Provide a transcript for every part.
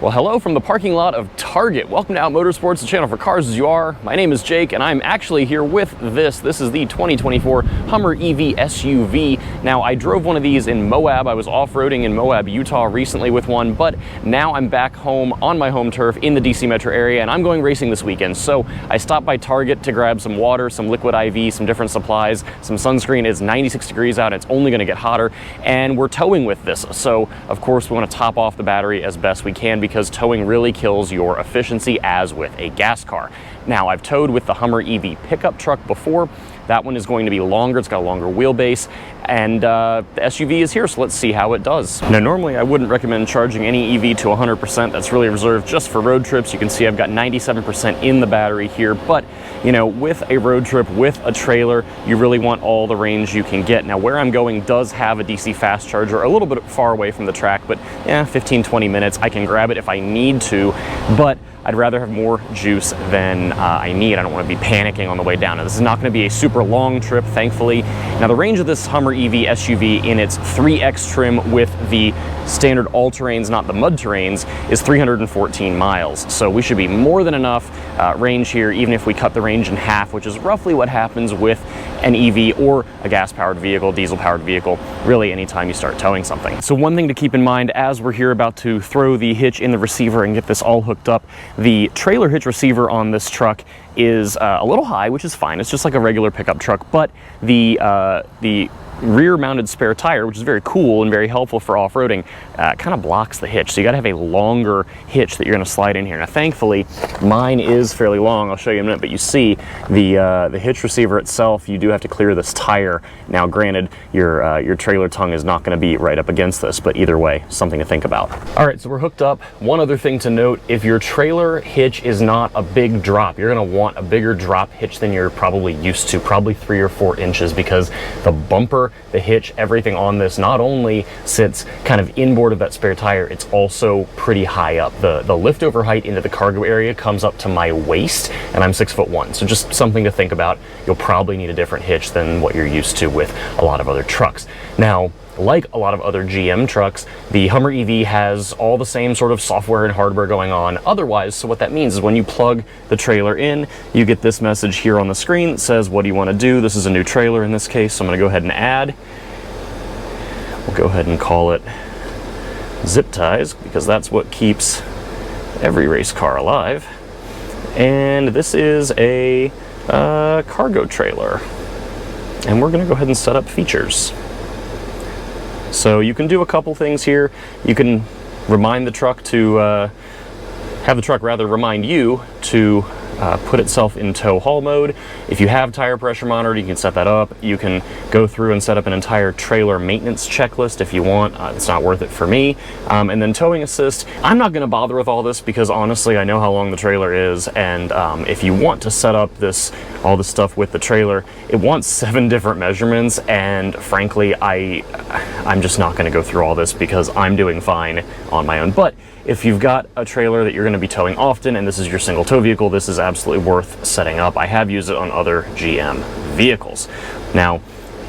Well, hello from the parking lot of Target. Welcome to Out Motorsports, the channel for cars as you are. My name is Jake, and I'm actually here with this. This is the 2024 Hummer EV SUV. Now, I drove one of these in Moab. I was off-roading in Moab, Utah recently with one, but now I'm back home on my home turf in the DC metro area, and I'm going racing this weekend. So I stopped by Target to grab some water, some liquid IV, some different supplies, some sunscreen. It's 96 degrees out. It's only going to get hotter, and we're towing with this. So, of course, we want to top off the battery as best we can because towing really kills your efficiency as with a gas car. Now, I've towed with the Hummer EV pickup truck before. That one is going to be longer. It's got a longer wheelbase, and the SUV is here, so let's see how it does. Now, normally I wouldn't recommend charging any EV to 100%. That's really reserved just for road trips. You can see I've got 97% in the battery here, but you know, with a road trip, with a trailer, you really want all the range you can get. Now, where I'm going does have a DC fast charger a little bit far away from the track, but yeah, 15-20 minutes. I can grab it if I need to, but I'd rather have more juice than I need. I don't want to be panicking on the way down. Now, this is not going to be a super long trip, thankfully. Now, the range of this Hummer EV SUV in its 3X trim with the standard all-terrains, not the mud terrains, is 314 miles. So we should be more than enough range here, even if we cut the range in half, which is roughly what happens with an EV or a gas-powered vehicle, diesel-powered vehicle, really anytime you start towing something. So one thing to keep in mind as we're here about to throw the hitch in the receiver and get this all hooked up, the trailer hitch receiver on this truck is a little high, which is fine. It's just like a regular pickup truck, but the rear-mounted spare tire, which is very cool and very helpful for off-roading, kind of blocks the hitch. So you got to have a longer hitch that you're going to slide in here. Now, thankfully, mine is fairly long. I'll show you in a minute, but you see the hitch receiver itself, you do have to clear this tire. Now, granted, your trailer tongue is not going to be right up against this, but either way, something to think about. All right, so we're hooked up. One other thing to note, if your trailer hitch is not a big drop, you're going to want a bigger drop hitch than you're probably used to, probably 3 or 4 inches, because the bumper, the hitch, everything on this not only sits kind of inboard of that spare tire, it's also pretty high up. The liftover height into the cargo area comes up to my waist, and I'm 6'1", so just something to think about. You'll probably need a different hitch than what you're used to with a lot of other trucks. Now, like a lot of other GM trucks, the Hummer EV has all the same sort of software and hardware going on otherwise. So what that means is when you plug the trailer in, you get this message here on the screen that says, what do you want to do? This is a new trailer in this case, so I'm going to go ahead and add. We'll go ahead and call it zip ties, because that's what keeps every race car alive. And this is a cargo trailer. And we're going to go ahead and set up features. So you can do a couple things here. You can remind the truck to, have the truck rather remind you to put itself in tow haul mode. If you have tire pressure monitor, you can set that up. You can go through and set up an entire trailer maintenance checklist if you want. It's not worth it for me. And then towing assist. I'm not going to bother with all this because honestly, I know how long the trailer is, and if you want to set up all this stuff with the trailer, it wants 7 different measurements, and frankly, I'm just not going to go through all this because I'm doing fine on my own. But if you've got a trailer that you're going to be towing often and this is your single tow vehicle, this is absolutely worth setting up. I have used it on other GM vehicles. Now,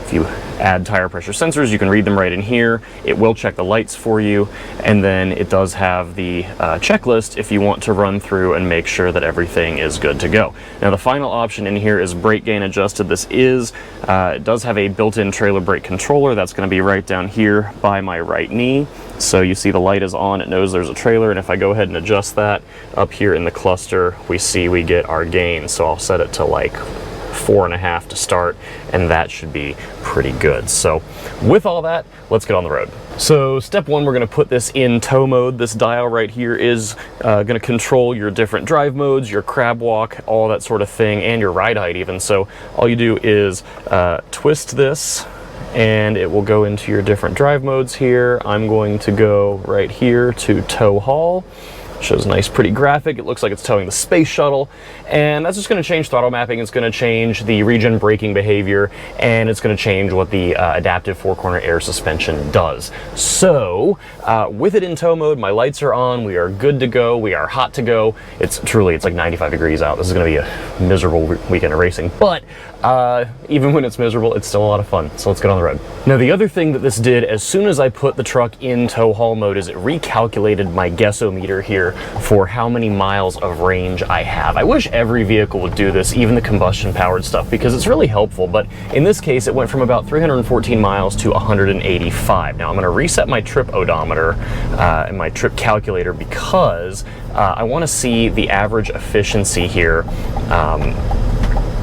if you add tire pressure sensors, you can read them right in here. It will check the lights for you, and then it does have the checklist if you want to run through and make sure that everything is good to go. Now, the final option in here is brake gain adjusted. It does have a built-in trailer brake controller. That's going to be right down here by my right knee. So you see the light is on, it knows there's a trailer, and if I go ahead and adjust that up here in the cluster, we get our gain. So I'll set it to like 4.5 to start, and that should be pretty good. So with all that, let's get on the road. So step one, we're going to put this in tow mode. This dial right here is going to control your different drive modes, your crab walk, all that sort of thing, and your ride height even. So all you do is twist this, and it will go into your different drive modes here. I'm going to go right here to tow haul. Shows a nice pretty graphic. It looks like it's towing the space shuttle, and that's just going to change throttle mapping. It's going to change the regen braking behavior, and it's going to change what the adaptive four-corner air suspension does. So with it in tow mode, my lights are on, we are good to go, we are hot to go. It's like 95 degrees out. This is going to be a miserable weekend of racing, but even when it's miserable, it's still a lot of fun. So let's get on the road. Now, the other thing that this did as soon as I put the truck in tow haul mode is it recalculated my guessometer here for how many miles of range I have. I wish every vehicle would do this, even the combustion powered stuff, because it's really helpful. But in this case, it went from about 314 miles to 185. Now I'm going to reset my trip odometer and my trip calculator because I want to see the average efficiency here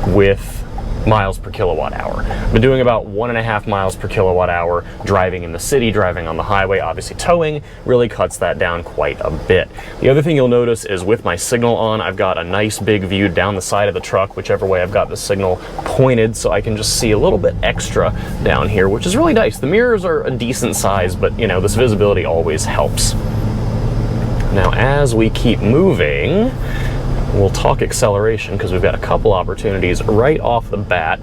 with miles per kilowatt hour. I've been doing about 1.5 miles per kilowatt hour driving in the city, driving on the highway. Obviously towing really cuts that down quite a bit. The other thing you'll notice is with my signal on, I've got a nice big view down the side of the truck, whichever way I've got the signal pointed, so I can just see a little bit extra down here, which is really nice. The mirrors are a decent size, but you know, this visibility always helps. Now, as we keep moving, we'll talk acceleration because we've got a couple opportunities right off the bat,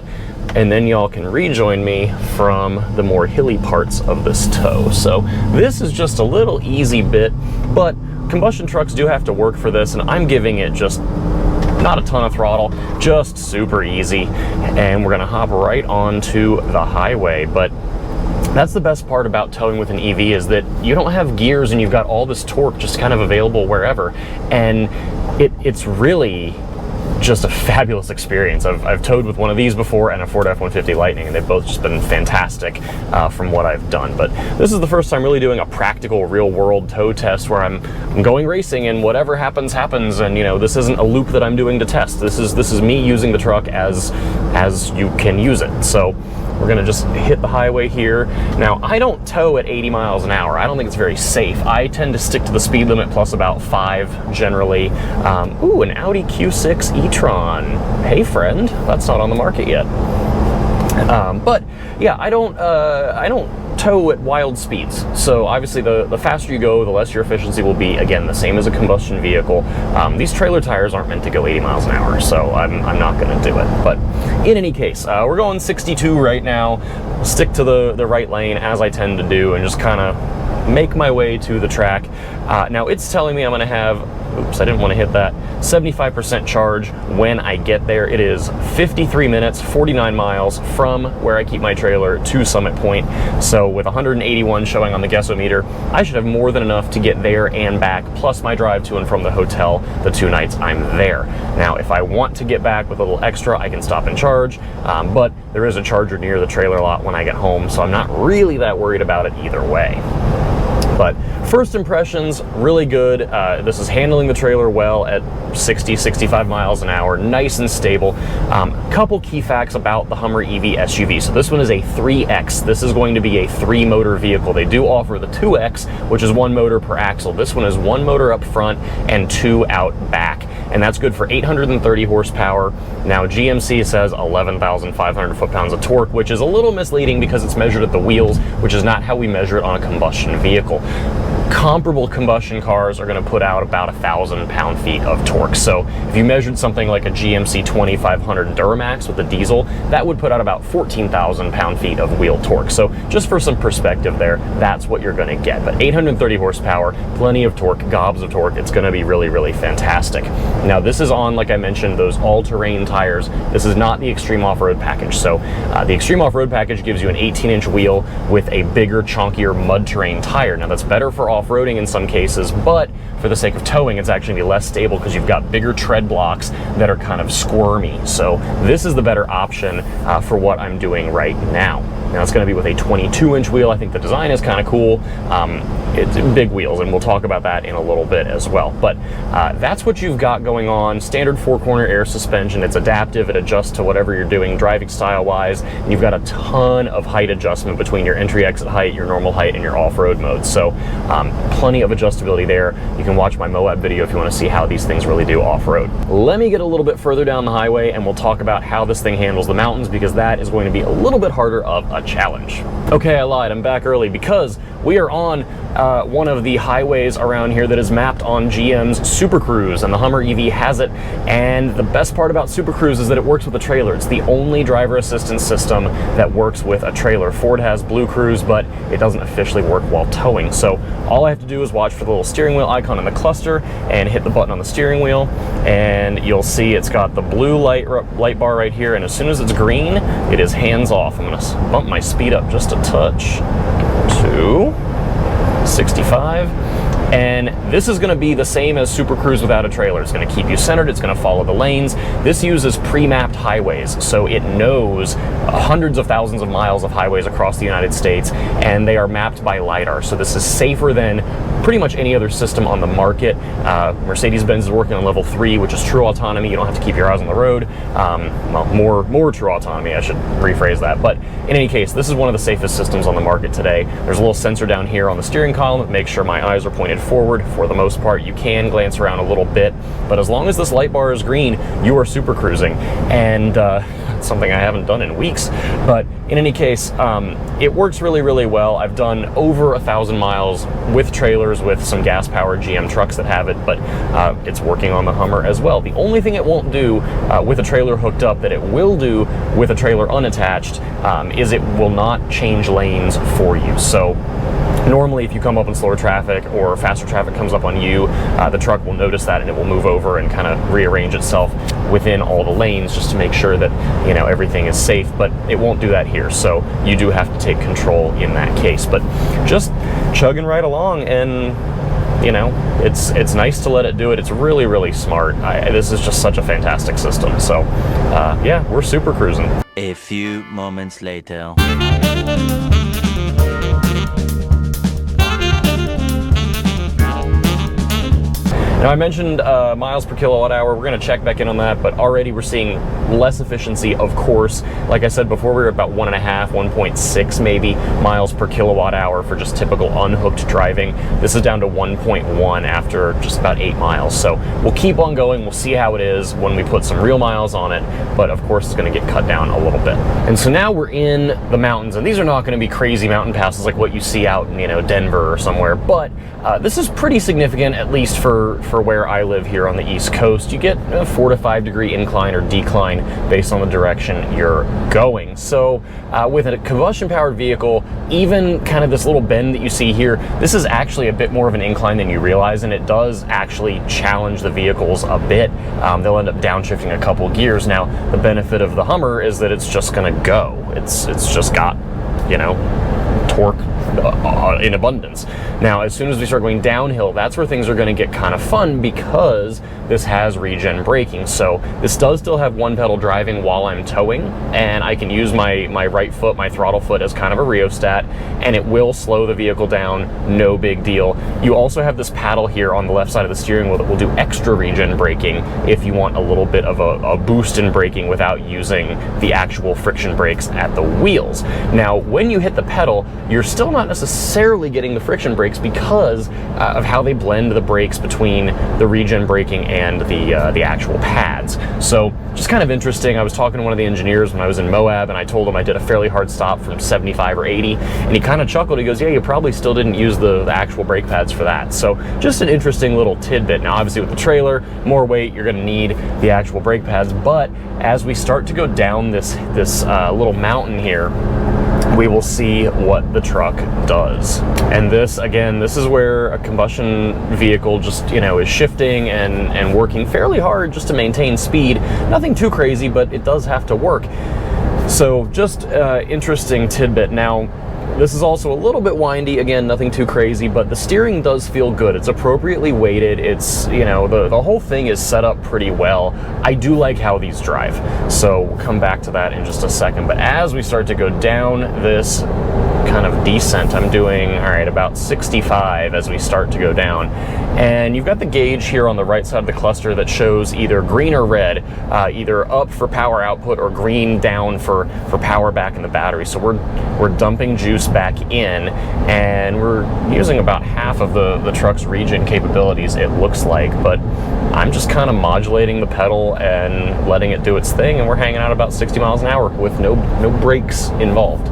and then y'all can rejoin me from the more hilly parts of this tow. So this is just a little easy bit, but combustion trucks do have to work for this, and I'm giving it just not a ton of throttle, just super easy, and we're gonna hop right onto the highway. But that's the best part about towing with an EV, is that you don't have gears and you've got all this torque just kind of available wherever, and it's really just a fabulous experience. I've towed with one of these before and a Ford F-150 Lightning, and they've both just been fantastic from what I've done. But this is the first time really doing a practical real-world tow test where I'm going racing, and whatever happens, happens. And you know, this isn't a loop that I'm doing to test. This is me using the truck as you can use it. So we're gonna just hit the highway here. Now, I don't tow at 80 miles an hour. I don't think it's very safe. I tend to stick to the speed limit plus about 5 generally. Ooh, an Audi Q6 e-tron. Hey friend, that's not on the market yet. But yeah, I don't tow at wild speeds. So obviously the faster you go, the less your efficiency will be. Again, the same as a combustion vehicle. These trailer tires aren't meant to go 80 miles an hour, so I'm not gonna do it. But in any case, we're going 62 right now. Stick to the right lane as I tend to do, and just kind of make my way to the track. Now it's telling me I'm gonna have, oops, I didn't want to hit that, 75% charge when I get there. It is 53 minutes, 49 miles from where I keep my trailer to Summit Point. So with 181 showing on the guessometer, I should have more than enough to get there and back, plus my drive to and from the hotel the 2 nights I'm there. Now, if I want to get back with a little extra, I can stop and charge, but there is a charger near the trailer lot when I get home, so I'm not really that worried about it either way. But first impressions, really good. This is handling the trailer well at 60, 65 miles an hour, nice and stable. Couple key facts about the Hummer EV SUV. So this one is a 3X. This is going to be a 3-motor vehicle. They do offer the 2X, which is 1 motor per axle. This one is 1 motor up front and 2 out back, and that's good for 830 horsepower. Now GMC says 11,500 foot-pounds of torque, which is a little misleading because it's measured at the wheels, which is not how we measure it on a combustion vehicle. Comparable combustion cars are going to put out about 1,000 pound-feet of torque. So if you measured something like a GMC 2500 Duramax with a diesel, that would put out about 14,000 pound-feet of wheel torque. So just for some perspective there, that's what you're going to get. But 830 horsepower, plenty of torque, gobs of torque. It's going to be really, really fantastic. Now this is on, like I mentioned, those all-terrain tires. This is not the Extreme Off-Road package. So the Extreme Off-Road package gives you an 18-inch wheel with a bigger, chunkier mud terrain tire. Now that's better for off-roading in some cases, but for the sake of towing, it's actually less stable because you've got bigger tread blocks that are kind of squirmy. So this is the better option for what I'm doing right now. Now it's going to be with a 22-inch wheel. I think the design is kind of cool. It's big wheels, and we'll talk about that in a little bit as well. But that's what you've got going on. Standard 4-corner air suspension. It's adaptive. It adjusts to whatever you're doing driving style-wise. And you've got a ton of height adjustment between your entry-exit height, your normal height, and your off-road mode. So Plenty of adjustability there. You can watch my Moab video if you want to see how these things really do off-road. Let me get a little bit further down the highway and we'll talk about how this thing handles the mountains, because that is going to be a little bit harder of a challenge. Okay, I lied, I'm back early because we are on one of the highways around here that is mapped on GM's Super Cruise, and the Hummer EV has it. And the best part about Super Cruise is that it works with a trailer. It's the only driver assistance system that works with a trailer. Ford has Blue Cruise, but it doesn't officially work while towing. So all I have to do is watch for the little steering wheel icon in the cluster and hit the button on the steering wheel, and you'll see it's got the blue light bar right here, and as soon as it's green, it is hands off. I'm gonna bump my speed up just a touch to 65. And this is going to be the same as Super Cruise without a trailer. It's going to keep you centered, it's going to follow the lanes. This uses pre-mapped highways, so it knows hundreds of thousands of miles of highways across the United States, and they are mapped by LiDAR. So this is safer than pretty much any other system on the market. Mercedes-Benz is working on level 3, which is true autonomy. You don't have to keep your eyes on the road. Well, more true autonomy, I should rephrase that. But in any case, this is one of the safest systems on the market today. There's a little sensor down here on the steering column that makes sure my eyes are pointed forward. For the most part, you can glance around a little bit, but as long as this light bar is green, you are super cruising. And it's something I haven't done in weeks, but in any case, it works really, really well. I've done over 1,000 miles with trailers, with some gas-powered GM trucks that have it, but it's working on the Hummer as well. The only thing it won't do with a trailer hooked up that it will do with a trailer unattached is it will not change lanes for you. So normally if you come up in slower traffic or faster traffic comes up on you, the truck will notice that and it will move over and kind of rearrange itself within all the lanes just to make sure that, you know, everything is safe, but it won't do that here. So you do have to take control in that case, but just chugging right along, and you know, it's nice to let it do it. It's really, really smart. This is just such a fantastic system. So yeah, we're super cruising. A few moments later. Now I mentioned miles per kilowatt hour. We're going to check back in on that, but already we're seeing less efficiency, of course. Like I said before, we were about 1.5, 1.6 maybe miles per kilowatt hour for just typical unhooked driving. This is down to 1.1 after just about 8 miles. So we'll keep on going. We'll see how it is when we put some real miles on it, but of course it's going to get cut down a little bit. And so now we're in the mountains, and these are not going to be crazy mountain passes like what you see out in, you know, Denver or somewhere, but this is pretty significant, at least for where I live here on the East Coast. You get a 4 to 5 degree incline or decline based on the direction you're going. So with a combustion powered vehicle, even kind of this little bend that you see here, this is actually a bit more of an incline than you realize, and it does actually challenge the vehicles a bit. They'll end up downshifting a couple gears. Now, the benefit of the Hummer is that it's just gonna go. It's just got, you know, torque in abundance. Now, as soon as we start going downhill, that's where things are going to get kind of fun, because this has regen braking. So this does still have one pedal driving while I'm towing, and I can use my right foot, my throttle foot, as kind of a rheostat, and it will slow the vehicle down, no big deal. You also have this paddle here on the left side of the steering wheel that will do extra regen braking if you want a little bit of a boost in braking without using the actual friction brakes at the wheels. Now, when you hit the pedal, you're still not necessarily getting the friction brakes because of how they blend the brakes between the regen braking and the actual pads. So just kind of interesting. I was talking to one of the engineers when I was in Moab, and I told him I did a fairly hard stop from 75 or 80, and he kind of chuckled. He goes, yeah, you probably still didn't use the actual brake pads for that. So just an interesting little tidbit. Now, obviously with the trailer, more weight, you're going to need the actual brake pads, but as we start to go down this little mountain here, we will see what the truck does. And this, again, this is where a combustion vehicle just, you know, is shifting and working fairly hard just to maintain speed. Nothing too crazy, but it does have to work. So just interesting tidbit. Now, this is also a little bit windy, again, nothing too crazy, but the steering does feel good. It's appropriately weighted. It's, you know, the whole thing is set up pretty well. I do like how these drive. So we'll come back to that in just a second. But as we start to go down this kind of descent. I'm doing, all right, about 65 as we start to go down. And you've got the gauge here on the right side of the cluster that shows either green or red, either up for power output or green down for power back in the battery. So we're dumping juice back in, and we're using about half of the truck's regen capabilities, it looks like, but I'm just kind of modulating the pedal and letting it do its thing, and we're hanging out about 60 miles an hour with no brakes involved.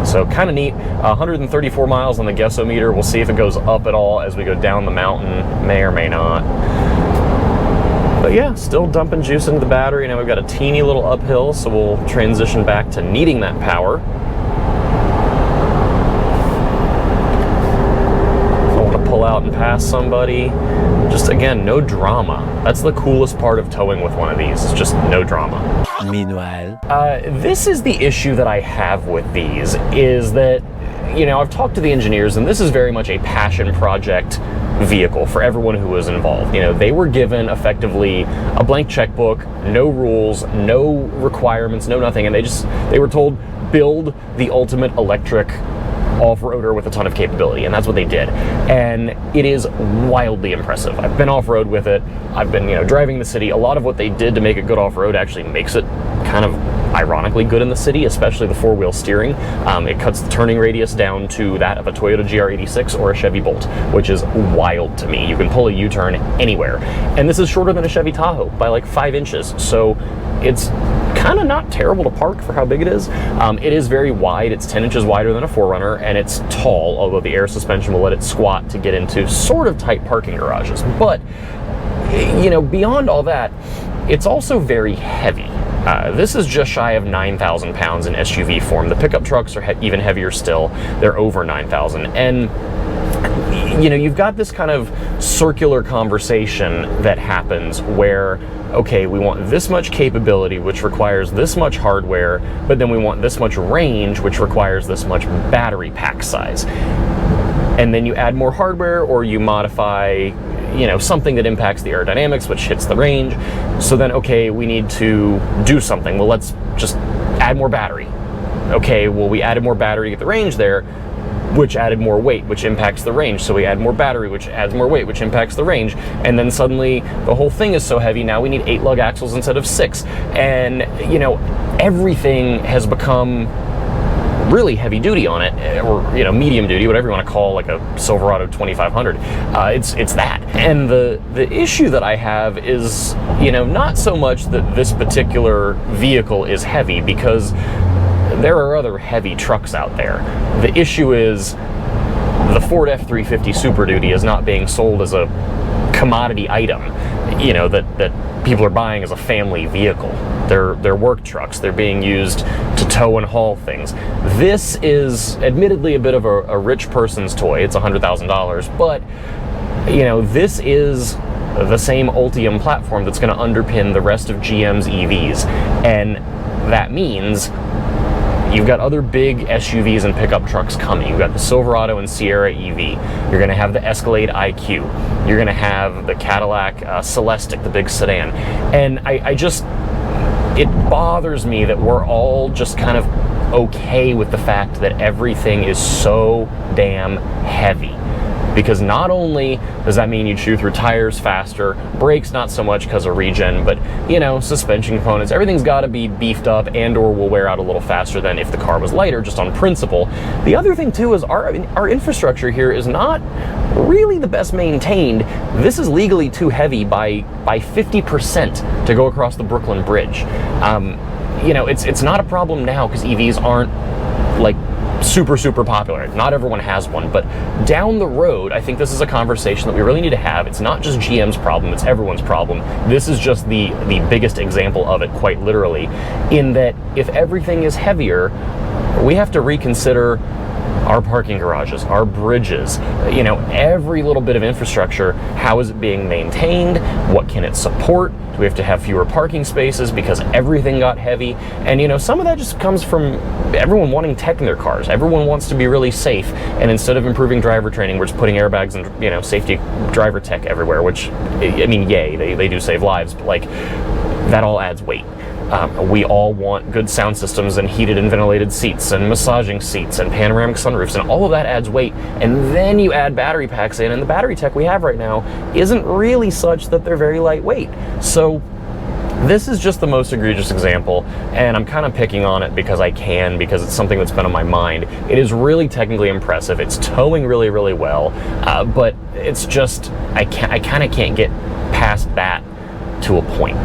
So kind of neat. 134 miles on the guessometer. We'll see if it goes up at all as we go down the mountain. May or may not. But yeah, still dumping juice into the battery. Now we've got a teeny little uphill, so we'll transition back to needing that power. I want to pull out and pass somebody. Just again, no drama. That's the coolest part of towing with one of these, is just no drama. Meanwhile, this is the issue that I have with these, is that, you know, I've talked to the engineers, and this is very much a passion project vehicle for everyone who was involved. You know, they were given effectively a blank checkbook, no rules, no requirements, no nothing, and they were told, build the ultimate electric off-roader with a ton of capability, and that's what they did. And it is wildly impressive. I've been off-road with it. I've been, you know, driving the city. A lot of what they did to make it good off-road actually makes it kind of ironically good in the city, especially the four-wheel steering. It cuts the turning radius down to that of a Toyota GR86 or a Chevy Bolt, which is wild to me. You can pull a U-turn anywhere. And this is shorter than a Chevy Tahoe by like 5 inches. So it's kind of not terrible to park for how big it is. It is very wide. It's 10 inches wider than a 4Runner, and it's tall, although the air suspension will let it squat to get into sort of tight parking garages. But, you know, beyond all that, it's also very heavy. This is just shy of 9,000 pounds in SUV form. The pickup trucks are even heavier still. They're over 9,000. And, you know, you've got this kind of circular conversation that happens where, okay, we want this much capability, which requires this much hardware, but then we want this much range, which requires this much battery pack size. And then you add more hardware, or you modify, you know, something that impacts the aerodynamics, which hits the range. So then, okay, we need to do something. Well, let's just add more battery. Okay, well, we added more battery to get the range there, which added more weight, which impacts the range. So we add more battery, which adds more weight, which impacts the range. And then suddenly the whole thing is so heavy, now we need 8 lug axles instead of 6. And, you know, everything has become really heavy duty on it, or, you know, medium duty, whatever you want to call like a Silverado 2500. It's that. And the issue that I have is, you know, not so much that this particular vehicle is heavy, because there are other heavy trucks out there. The issue is the Ford F-350 Super Duty is not being sold as a commodity item, you know, that people are buying as a family vehicle. They're work trucks. They're being used to tow and haul things. This is admittedly a bit of a rich person's toy. It's $100,000, but, you know, this is the same Ultium platform that's going to underpin the rest of GM's EVs. And that means you've got other big SUVs and pickup trucks coming. You've got the Silverado and Sierra EV. You're going to have the Escalade IQ. You're going to have the Cadillac Celestiq, the big sedan. And it bothers me that we're all just kind of okay with the fact that everything is so damn heavy. Because not only does that mean you chew through tires faster, brakes not so much because of regen, but, you know, suspension components, everything's got to be beefed up and or will wear out a little faster than if the car was lighter, just on principle. The other thing too is our infrastructure here is not really the best maintained. This is legally too heavy by 50% to go across the Brooklyn Bridge. You know, it's not a problem now because EVs aren't like super popular. Not everyone has one, but down the road, I think this is a conversation that we really need to have. It's not just GM's problem, it's everyone's problem. This is just the biggest example of it, quite literally, in that if everything is heavier, we have to reconsider our parking garages, our bridges, you know, every little bit of infrastructure. How is it being maintained? What can it support? Do we have to have fewer parking spaces because everything got heavy? And, you know, some of that just comes from everyone wanting tech in their cars. Everyone wants to be really safe. And instead of improving driver training, we're just putting airbags and, you know, safety driver tech everywhere, which, I mean, yay, they do save lives, but like, that all adds weight. We all want good sound systems and heated and ventilated seats and massaging seats and panoramic sunroofs, and all of that adds weight. And then you add battery packs in, and the battery tech we have right now isn't really such that they're very lightweight. So this is just the most egregious example, and I'm kind of picking on it because I can, because it's something that's been on my mind. It is really technically impressive. It's towing really, really well, but it's just, I kind of can't get past that to a point.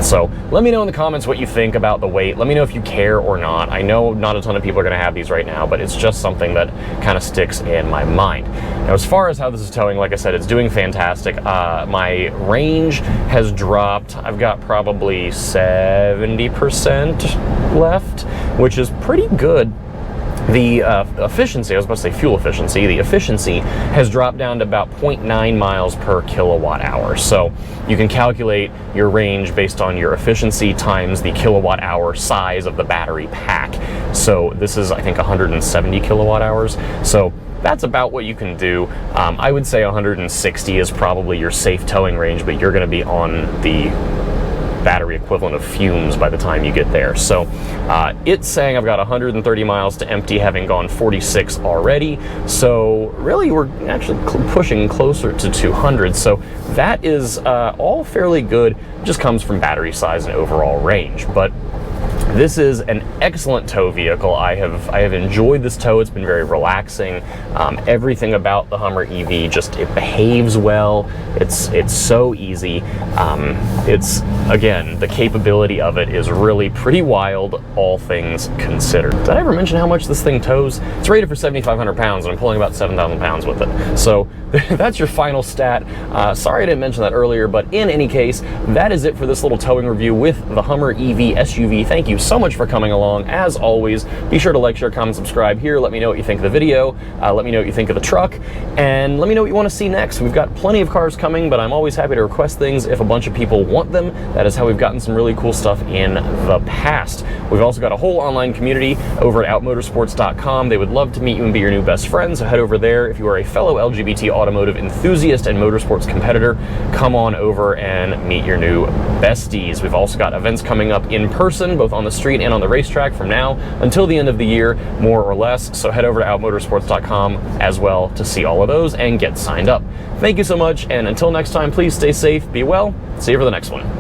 So let me know in the comments what you think about the weight. Let me know if you care or not. I know not a ton of people are going to have these right now, but it's just something that kind of sticks in my mind. Now, as far as how this is towing, like I said, it's doing fantastic. My range has dropped. I've got probably 70% left, which is pretty good. The efficiency, I was about to say fuel efficiency, the efficiency has dropped down to about 0.9 miles per kilowatt hour. So you can calculate your range based on your efficiency times the kilowatt hour size of the battery pack. So this is, I think, 170 kilowatt hours. So that's about what you can do. I would say 160 is probably your safe towing range, but you're going to be on the battery equivalent of fumes by the time you get there. So it's saying I've got 130 miles to empty, having gone 46 already. So really we're actually pushing closer to 200. So that is all fairly good. It just comes from battery size and overall range. But this is an excellent tow vehicle. I have enjoyed this tow. It's been very relaxing. Everything about the Hummer EV, just it behaves well. It's so easy. It's, again, the capability of it is really pretty wild, all things considered. Did I ever mention how much this thing tows? It's rated for 7,500 pounds, and I'm pulling about 7,000 pounds with it. So that's your final stat. Sorry I didn't mention that earlier, but in any case, that is it for this little towing review with the Hummer EV SUV. Thank you so much for coming along. As always, be sure to like, share, comment, subscribe here. Let me know what you think of the video. Let me know what you think of the truck, and let me know what you want to see next. We've got plenty of cars coming, but I'm always happy to request things if a bunch of people want them. That is how we've gotten some really cool stuff in the past. We've also got a whole online community over at outmotorsports.com. They would love to meet you and be your new best friend, so head over there. If you are a fellow LGBT automotive enthusiast and motorsports competitor, come on over and meet your new besties. We've also got events coming up in person, both on the street and on the racetrack from now until the end of the year, more or less. So head over to outmotorsports.com as well to see all of those and get signed up. Thank you so much, and until next time, please stay safe, be well, see you for the next one.